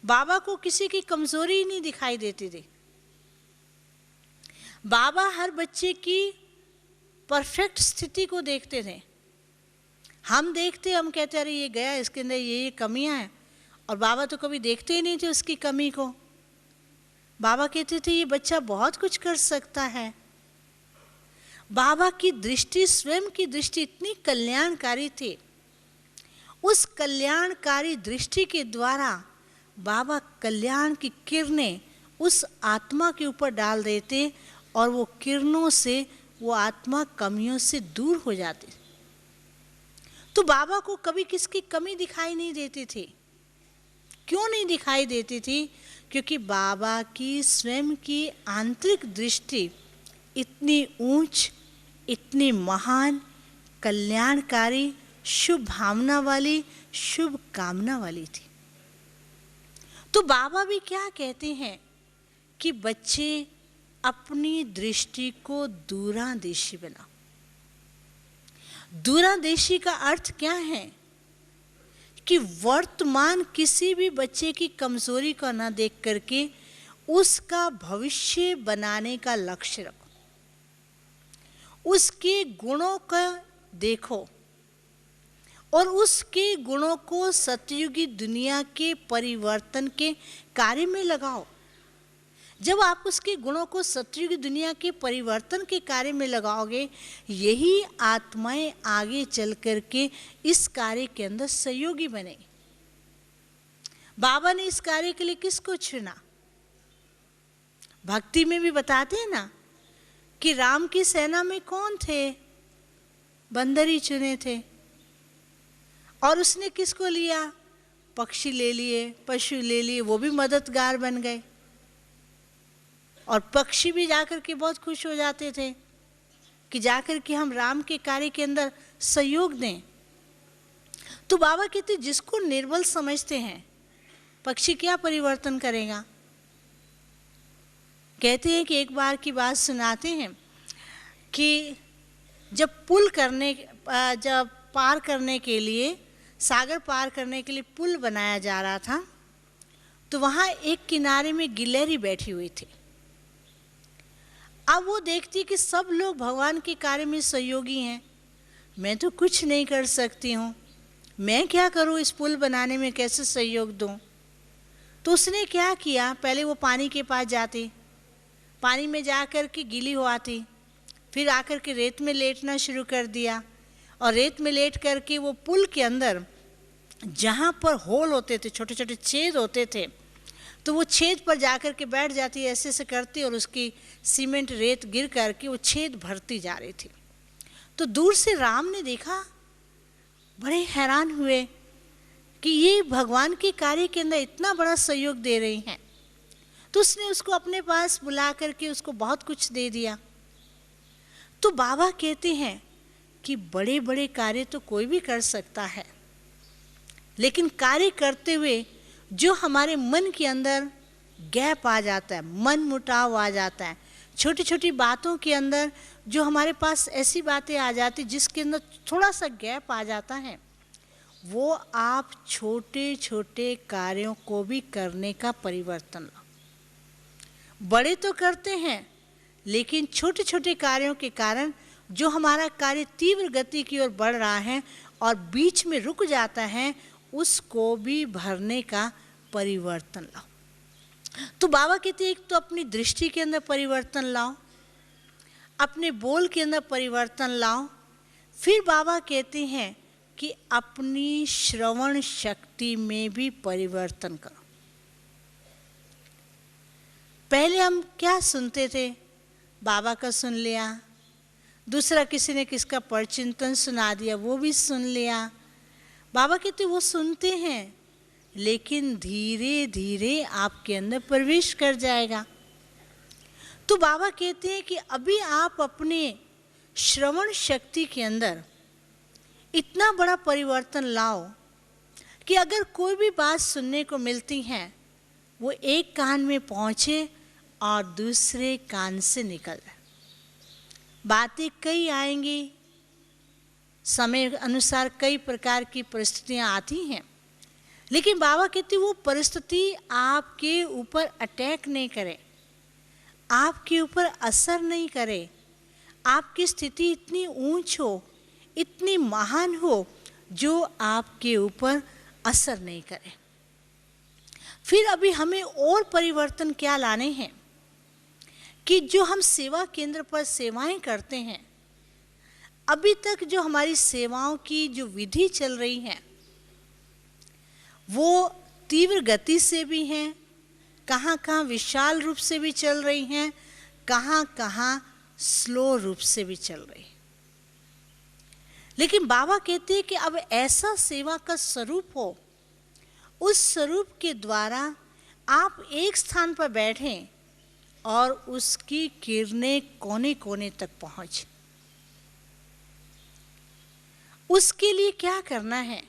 बाबा को किसी की कमजोरी ही नहीं दिखाई देती थी। बाबा हर बच्चे की परफेक्ट स्थिति को देखते थे। हम देखते, हम कहते अरे ये गया, इसके अंदर ये कमियां हैं, और बाबा तो कभी देखते ही नहीं थे उसकी कमी को। बाबा कहते थे ये बच्चा बहुत कुछ कर सकता है। बाबा की दृष्टि, स्वयं की दृष्टि इतनी कल्याणकारी थी उस कल्याणकारी दृष्टि के द्वारा बाबा कल्याण की किरणें उस आत्मा के ऊपर डाल देते और वो किरणों से वो आत्मा कमियों से दूर हो जाती। तो बाबा को कभी किसकी कमी दिखाई नहीं देती थी। क्यों नहीं दिखाई देती थी? क्योंकि बाबा की स्वयं की आंतरिक दृष्टि इतनी ऊंच, इतनी महान, कल्याणकारी, शुभ भावना वाली, शुभ कामना वाली थी। तो बाबा भी क्या कहते हैं कि बच्चे अपनी दृष्टि को दूरांदेशी बनाओ। दूरांदेशी का अर्थ क्या है? कि वर्तमान किसी भी बच्चे की कमजोरी को ना देख करके उसका भविष्य बनाने का लक्ष्य रखो, उसके गुणों का देखो और उसके गुणों को सतयुगी दुनिया के परिवर्तन के कार्य में लगाओ। जब आप उसके गुणों को सतयुगी दुनिया के परिवर्तन के कार्य में लगाओगे, यही आत्माएं आगे चल करके इस कार्य के अंदर सहयोगी बनेगी। बाबा ने इस कार्य के लिए किसको चुना? भक्ति में भी बताते हैं ना कि राम की सेना में कौन थे? बंदर ही चुने थे। और उसने किसको लिया? पक्षी ले लिए, पशु ले लिए, वो भी मददगार बन गए। और पक्षी भी जाकर के बहुत खुश हो जाते थे कि जाकर के हम राम के कार्य के अंदर सहयोग दें। तो बाबा कहते जिसको निर्बल समझते हैं, पक्षी क्या परिवर्तन करेगा? कहते हैं कि एक बार की बात सुनाते हैं कि जब पार करने के लिए, सागर पार करने के लिए पुल बनाया जा रहा था, तो वहाँ एक किनारे में गिलहरी बैठी हुई थी। अब वो देखती कि सब लोग भगवान के कार्य में सहयोगी हैं, मैं तो कुछ नहीं कर सकती हूँ, मैं क्या करूँ, इस पुल बनाने में कैसे सहयोग दूँ? तो उसने क्या किया, पहले वो पानी के पास जाती, पानी में जा कर के गीली हो आती, फिर आकर के रेत में लेटना शुरू कर दिया और रेत में लेट करके वो पुल के अंदर जहाँ पर होल होते थे, छोटे छोटे छेद होते थे, तो वो छेद पर जाकर के बैठ जाती, ऐसे ऐसे करती और उसकी सीमेंट रेत गिर करके वो छेद भरती जा रही थी। तो दूर से राम ने देखा, बड़े हैरान हुए कि ये भगवान के कार्य के अंदर इतना बड़ा सहयोग दे रही हैं। तो उसने उसको अपने पास बुला करके उसको बहुत कुछ दे दिया। तो बाबा कहते हैं कि बड़े बड़े कार्य तो कोई भी कर सकता है, लेकिन कार्य करते हुए जो हमारे मन के अंदर गैप आ जाता है, मन मुटाव आ जाता है, छोटी छोटी बातों के अंदर जो हमारे पास ऐसी बातें आ जाती जिसके अंदर थोड़ा सा गैप आ जाता है, वो आप छोटे छोटे कार्यों को भी करने का परिवर्तन लाओ। बड़े तो करते हैं, लेकिन छोटे छोटे कार्यों के कारण जो हमारा कार्य तीव्र गति की ओर बढ़ रहा है और बीच में रुक जाता है, उसको भी भरने का परिवर्तन लाओ। तो बाबा कहते हैं एक तो अपनी दृष्टि के अंदर परिवर्तन लाओ, अपने बोल के अंदर परिवर्तन लाओ, फिर बाबा कहते हैं कि अपनी श्रवण शक्ति में भी परिवर्तन करो। पहले हम क्या सुनते थे? बाबा का सुन लिया, दूसरा किसी ने किसका परचिंतन सुना दिया, वो भी सुन लिया। बाबा कहते वो सुनते हैं, लेकिन धीरे धीरे आपके अंदर प्रवेश कर जाएगा। तो बाबा कहते हैं कि अभी आप अपने श्रवण शक्ति के अंदर इतना बड़ा परिवर्तन लाओ कि अगर कोई भी बात सुनने को मिलती है, वो एक कान में पहुँचे और दूसरे कान से निकल जाए। बातें कई आएंगी, समय अनुसार कई प्रकार की परिस्थितियां आती हैं, लेकिन बाबा कहते वो परिस्थिति आपके ऊपर अटैक नहीं करे, आपके ऊपर असर नहीं करे। आपकी स्थिति इतनी ऊंच हो, इतनी महान हो, जो आपके ऊपर असर नहीं करे। फिर अभी हमें और परिवर्तन क्या लाने हैं कि जो हम सेवा केंद्र पर सेवाएं करते हैं, अभी तक जो हमारी सेवाओं की जो विधि चल रही है, वो तीव्र गति से भी हैं, कहाँ कहाँ विशाल रूप से भी चल रही हैं, कहाँ कहाँ स्लो रूप से भी चल रही। लेकिन बाबा कहते हैं कि अब ऐसा सेवा का स्वरूप हो, उस स्वरूप के द्वारा आप एक स्थान पर बैठें और उसकी किरणें कोने कोने तक पहुंचे। उसके लिए क्या करना है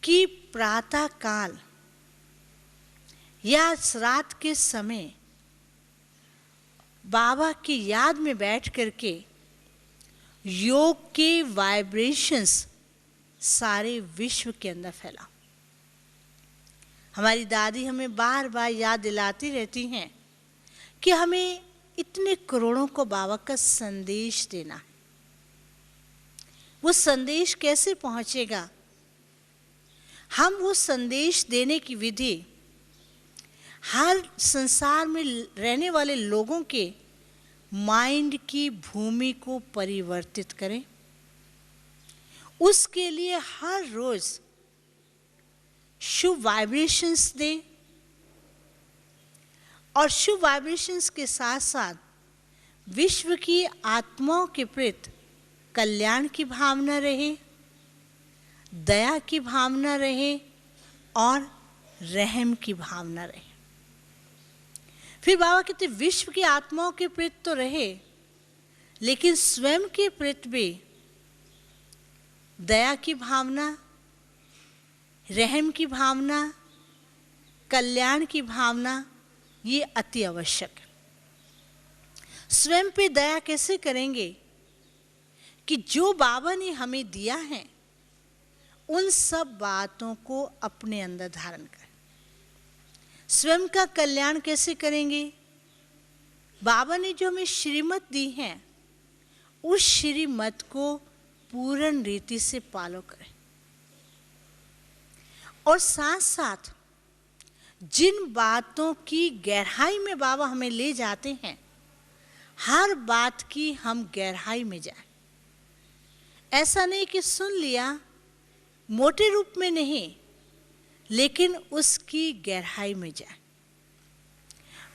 कि प्रातः काल या रात के समय बाबा की याद में बैठ करके योग के वाइब्रेशंस सारे विश्व के अंदर फैला। हमारी दादी हमें बार बार याद दिलाती रहती हैं कि हमें इतने करोड़ों को बाबा का संदेश देना है। वो संदेश कैसे पहुंचेगा? हम वो संदेश देने की विधि हर संसार में रहने वाले लोगों के माइंड की भूमि को परिवर्तित करें। उसके लिए हर रोज शुभ वाइब्रेशंस दें और शुभ वाइब्रेशंस के साथ साथ विश्व की आत्माओं के प्रति कल्याण की भावना रहे, दया की भावना रहे और रहम की भावना रहे। फिर बाबा कहते विश्व की आत्माओं के प्रति तो रहे, लेकिन स्वयं के प्रति भी दया की भावना, रहम की भावना, कल्याण की भावना, ये अति आवश्यक है। स्वयं पे दया कैसे करेंगे कि जो बाबा ने हमें दिया है उन सब बातों को अपने अंदर धारण करें। स्वयं का कल्याण कैसे करेंगे? बाबा ने जो हमें श्रीमत दी है उस श्रीमत को पूर्ण रीति से पालो करें और साथ साथ जिन बातों की गहराई में बाबा हमें ले जाते हैं हर बात की हम गहराई में जाएं। ऐसा नहीं कि सुन लिया, मोटे रूप में नहीं, लेकिन उसकी गहराई में जाए।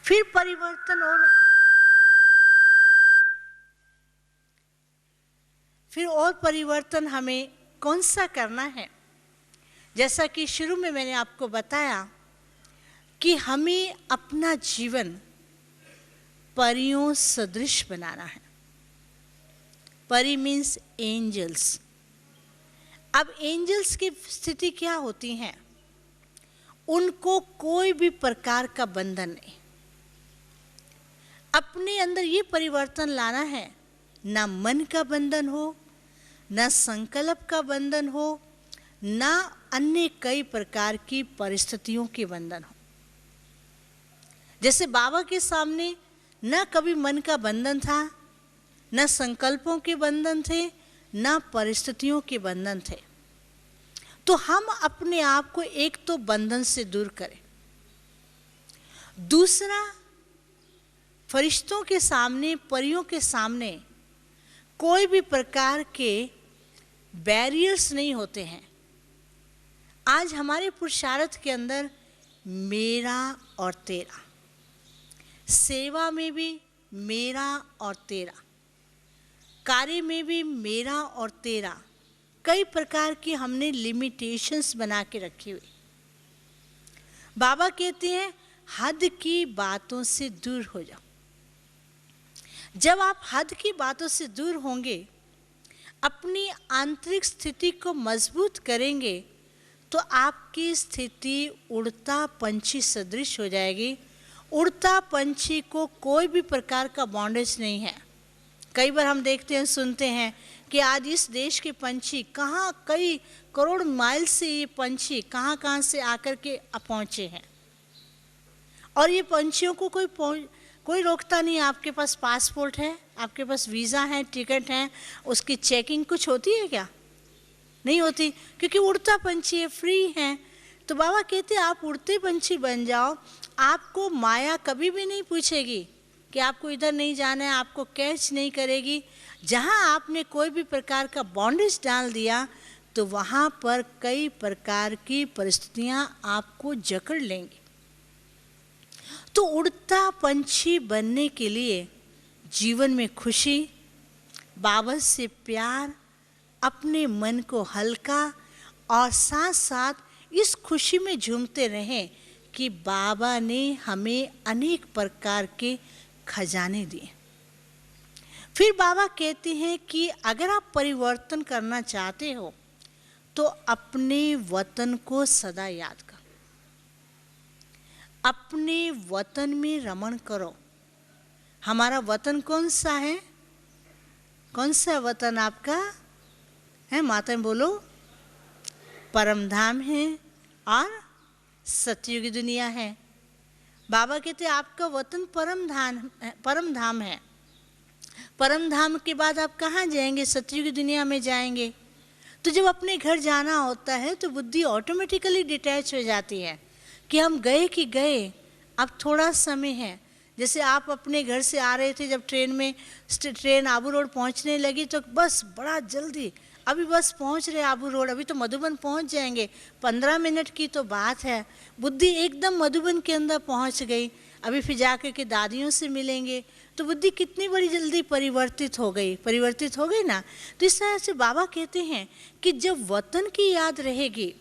फिर परिवर्तन हमें कौन सा करना है? जैसा कि शुरू में मैंने आपको बताया कि हमें अपना जीवन परियों सदृश बनाना है। परी मीन्स एंजल्स। अब एंजल्स की स्थिति क्या होती है? उनको कोई भी प्रकार का बंधन नहीं। अपने अंदर ये परिवर्तन लाना है, ना मन का बंधन हो, ना संकल्प का बंधन हो, ना अन्य कई प्रकार की परिस्थितियों के बंधन हो। जैसे बाबा के सामने ना कभी मन का बंधन था, ना संकल्पों के बंधन थे, ना परिस्थितियों के बंधन थे। तो हम अपने आप को एक तो बंधन से दूर करें, दूसरा फरिश्तों के सामने, परियों के सामने कोई भी प्रकार के बैरियर्स नहीं होते हैं। आज हमारे पुरुषार्थ के अंदर मेरा और तेरा, सेवा में भी मेरा और तेरा, कार्य में भी मेरा और तेरा, कई प्रकार की हमने लिमिटेशंस बना के रखी हुई। बाबा कहते हैं हद की बातों से दूर हो जाओ। जब आप हद की बातों से दूर होंगे, अपनी आंतरिक स्थिति को मजबूत करेंगे, तो आपकी स्थिति उड़ता पंछी सदृश हो जाएगी। उड़ता पंछी को कोई भी प्रकार का बॉन्डेज नहीं है। कई बार हम देखते हैं, सुनते हैं कि आज इस देश के पंछी कहाँ, कई करोड़ माइल से ये पंछी कहाँ कहाँ से आकर के पहुँचे हैं, और ये पंछियों को कोई रोकता नहीं। आपके पास पासपोर्ट है, आपके पास वीज़ा है, टिकट है, उसकी चेकिंग कुछ होती है क्या? नहीं होती, क्योंकि उड़ता पंछी है, फ्री है। तो बाबा कहते हैं आप उड़ते पंछी बन जाओ, आपको माया कभी भी नहीं पूछेगी कि आपको इधर नहीं जाना है, आपको कैच नहीं करेगी। जहाँ आपने कोई भी प्रकार का बॉन्डेज डाल दिया, तो वहाँ पर कई प्रकार की परिस्थितियाँ आपको जकड़ लेंगी। तो उड़ता पंछी बनने के लिए जीवन में खुशी, बाबा से प्यार, अपने मन को हल्का और साथ साथ इस खुशी में झूमते रहें कि बाबा ने हमें अनेक प्रकार के खजाने दिए। फिर बाबा कहते हैं कि अगर आप परिवर्तन करना चाहते हो तो अपने वतन को सदा याद करो, अपने वतन में रमण करो। हमारा वतन कौन सा है? कौन सा वतन आपका है? माता बोलो। परम धाम है और सतयुग की दुनिया है। बाबा कहते हैं आपका वतन परम धाम है। परम धाम के बाद आप कहाँ जाएंगे? सतयुग की दुनिया में जाएंगे। तो जब अपने घर जाना होता है तो बुद्धि ऑटोमेटिकली डिटैच हो जाती है कि हम गए कि गए, अब थोड़ा समय है। जैसे आप अपने घर से आ रहे थे, जब ट्रेन आबू रोड पहुंचने लगी तो बस बड़ा जल्दी, अभी बस पहुंच रहे आबू रोड, अभी तो मधुबन पहुंच जाएंगे, 15 मिनट की तो बात है। बुद्धि एकदम मधुबन के अंदर पहुंच गई, अभी फिर जाकर के दादियों से मिलेंगे। तो बुद्धि कितनी बड़ी जल्दी परिवर्तित हो गई ना। तो इस तरह से बाबा कहते हैं कि जब वतन की याद रहेगी,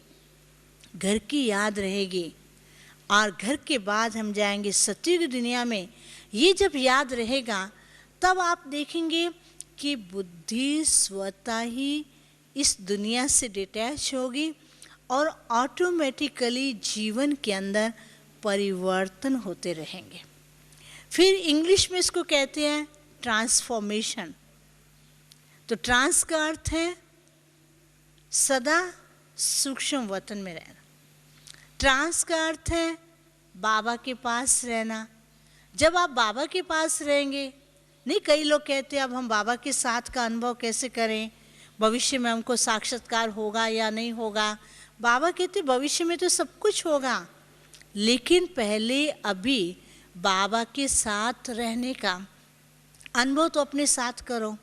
घर की याद रहेगी, और घर के बाद हम जाएंगे सतयुग दुनिया में, ये जब याद रहेगा तब आप देखेंगे कि बुद्धि स्वतः ही इस दुनिया से डिटैच होगी और ऑटोमेटिकली जीवन के अंदर परिवर्तन होते रहेंगे। फिर इंग्लिश में इसको कहते हैं ट्रांसफॉर्मेशन। तो ट्रांस का अर्थ है सदा सूक्ष्म वतन में रहना। ट्रांस का अर्थ है बाबा के पास रहना। जब आप बाबा के पास रहेंगे, नहीं, कई लोग कहते हैं अब हम बाबा के साथ का अनुभव कैसे करें, भविष्य में हमको साक्षात्कार होगा या नहीं होगा। बाबा कहते भविष्य में तो सब कुछ होगा, लेकिन पहले अभी बाबा के साथ रहने का अनुभव तो अपने साथ करो।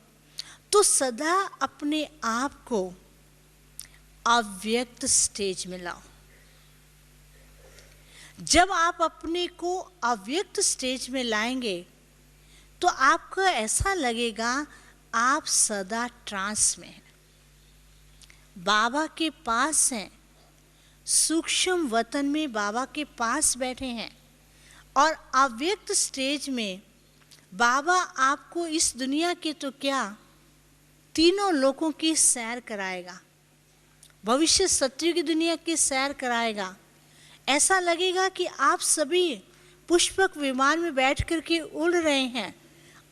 तो सदा अपने आप को अव्यक्त स्टेज में लाओ। जब आप अपने को अव्यक्त स्टेज में लाएंगे तो आपको ऐसा लगेगा आप सदा ट्रांस में हैं, बाबा के पास हैं, सूक्ष्म वतन में बाबा के पास बैठे हैं। और अव्यक्त स्टेज में बाबा आपको इस दुनिया के तो क्या, तीनों लोकों की सैर कराएगा, भविष्य सतयुग की दुनिया की सैर कराएगा। ऐसा लगेगा कि आप सभी पुष्पक विमान में बैठ कर के उड़ रहे हैं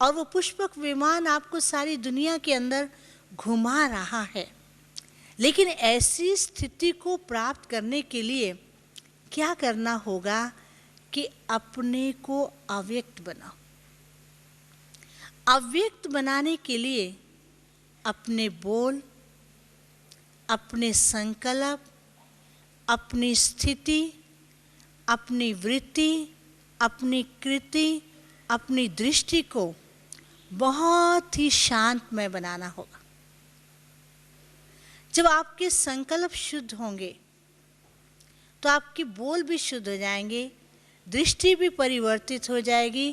और वो पुष्पक विमान आपको सारी दुनिया के अंदर घुमा रहा है। लेकिन ऐसी स्थिति को प्राप्त करने के लिए क्या करना होगा कि अपने को अव्यक्त बनाओ। अव्यक्त बनाने के लिए अपने बोल, अपने संकल्प, अपनी स्थिति, अपनी वृत्ति, अपनी कृति, अपनी दृष्टि को बहुत ही शांतमय बनाना होगा। जब आपके संकल्प शुद्ध होंगे तो आपके बोल भी शुद्ध हो जाएंगे, दृष्टि भी परिवर्तित हो जाएगी,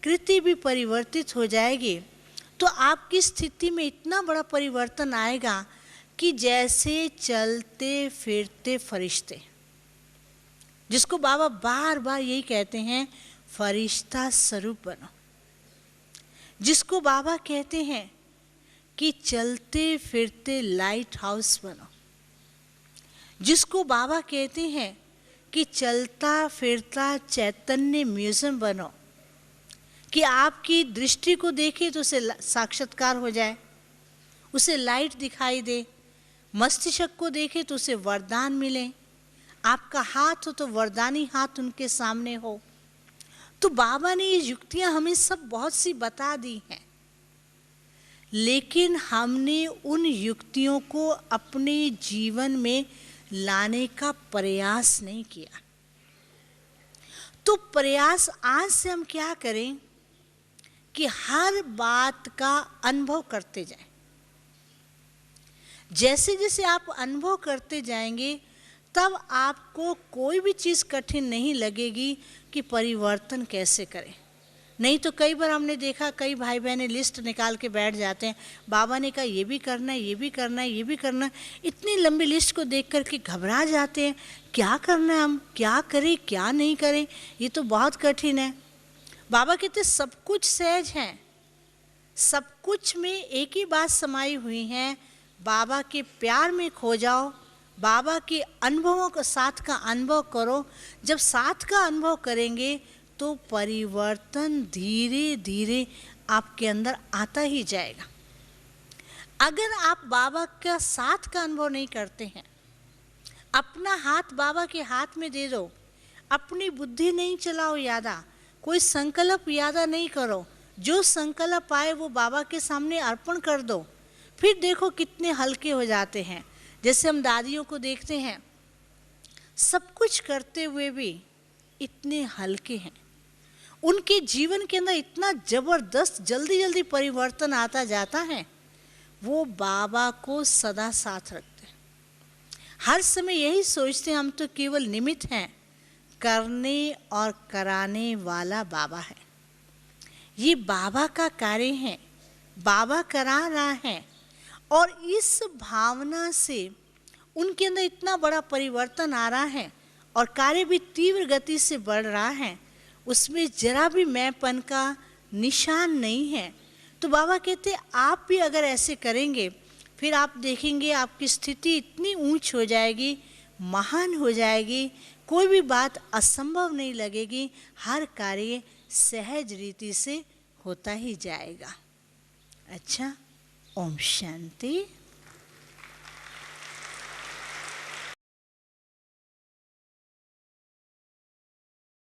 कृति भी परिवर्तित हो जाएगी। तो आपकी स्थिति में इतना बड़ा परिवर्तन आएगा कि जैसे चलते फिरते फरिश्ते, जिसको बाबा बार बार यही कहते हैं, फरिश्ता स्वरूप बनो। जिसको बाबा कहते हैं कि चलते फिरते लाइट हाउस बनो। जिसको बाबा कहते हैं कि चलता फिरता चैतन्य म्यूजियम बनो, कि आपकी दृष्टि को देखे तो उसे साक्षात्कार हो जाए, उसे लाइट दिखाई दे, मस्तिष्क को देखे तो उसे वरदान मिले, आपका हाथ हो तो वरदानी हाथ उनके सामने हो। तो बाबा ने ये युक्तियां हमें सब बहुत सी बता दी हैं, लेकिन हमने उन युक्तियों को अपने जीवन में लाने का प्रयास नहीं किया। तो प्रयास आज से हम क्या करें कि हर बात का अनुभव करते जाएं। जैसे जैसे आप अनुभव करते जाएंगे तब आपको कोई भी चीज़ कठिन नहीं लगेगी कि परिवर्तन कैसे करें। नहीं तो कई बार हमने देखा कई भाई बहनें लिस्ट निकाल के बैठ जाते हैं, बाबा ने कहा ये भी करना है, ये भी करना है, ये भी करना है। इतनी लंबी लिस्ट को देख कर के घबरा जाते हैं, क्या करना है, हम क्या करें क्या नहीं करें, ये तो बहुत कठिन है। बाबा कहते सब कुछ सहज है, सब कुछ में एक ही बात समाई हुई है, बाबा के प्यार में खो जाओ, बाबा के अनुभवों का साथ का अनुभव करो। जब साथ का अनुभव करेंगे तो परिवर्तन धीरे धीरे आपके अंदर आता ही जाएगा। अगर आप बाबा का साथ का अनुभव नहीं करते हैं, अपना हाथ बाबा के हाथ में दे दो, अपनी बुद्धि नहीं चलाओ यादा, कोई संकल्प यादा नहीं करो, जो संकल्प आए वो बाबा के सामने अर्पण कर दो, फिर देखो कितने हल्के हो जाते हैं। जैसे हम दादियों को देखते हैं, सब कुछ करते हुए भी इतने हल्के हैं, उनके जीवन के अंदर इतना जबरदस्त जल्दी जल्दी परिवर्तन आता जाता है। वो बाबा को सदा साथ रखते हैं, हर समय यही सोचते हैं हम तो केवल निमित्त हैं, करने और कराने वाला बाबा है। ये बाबा का कार्य है, बाबा करा रहा है। और इस भावना से उनके अंदर इतना बड़ा परिवर्तन आ रहा है और कार्य भी तीव्र गति से बढ़ रहा है, उसमें जरा भी मैंपन का निशान नहीं है। तो बाबा कहते आप भी अगर ऐसे करेंगे फिर आप देखेंगे आपकी स्थिति इतनी ऊंच हो जाएगी, महान हो जाएगी, कोई भी बात असंभव नहीं लगेगी, हर कार्य सहज रीति से होता ही जाएगा। अच्छा, ओम शांति।